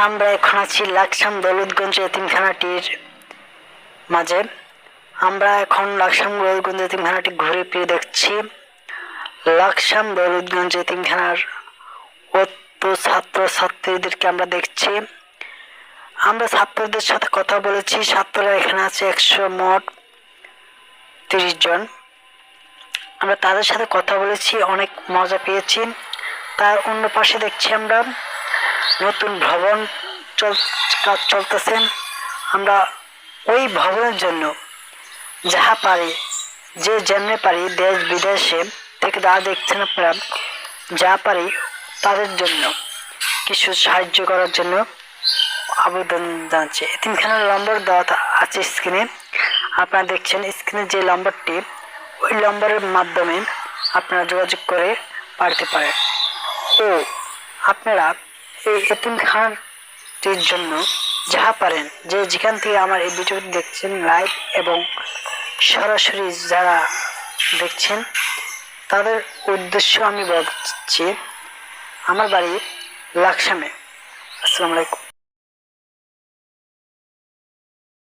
আমরা এখন আছি লাকসাম দৌলতগঞ্জ এতিমখানাটির মাঝে। আমরা এখন লাকসাম দৌলতগঞ্জ এতিমখানাটি ঘুরে ফিরে দেখছি। লাকসাম দৌলতগঞ্জ এতিমখানার কত ছাত্র ছাত্রীদেরকে আমরা দেখছি। আমরা ছাত্রদের সাথে কথা বলেছি। ছাত্ররা এখানে আছে 130 জন। আমরা তাদের সাথে কথা বলেছি, অনেক মজা পেয়েছি। তার অন্য পাশে দেখছি আমরা নতুন ভবন কাজ চলতেছে। আমরা ওই ভবনের জন্য যাহা পারি, যে যেমনি পারি, দেশ বিদেশে থেকে যারা দেখছেন আপনারা, যা পারি তাদের জন্য কিছু সাহায্য করার জন্য আবেদন জানাচ্ছি। এতিমখানার নম্বর দেওয়া আছে স্ক্রিনে। আপনারা দেখছেন স্ক্রিনে যে নম্বরটি, ওই নম্বরের মাধ্যমে আপনারা যোগাযোগ করে পাঠাতে পারেন। ও আপনারা এই এতিমখানাটির জন্য যাহা পারেন, যে যেখান থেকে আমার এই ভিডিওটি দেখছেন লাইভ এবং সরাসরি যারা দেখছেন, তাদের উদ্দেশ্য আমি বলছি। আমার বাড়ি লাকসামে। আসসালামু আলাইকুম।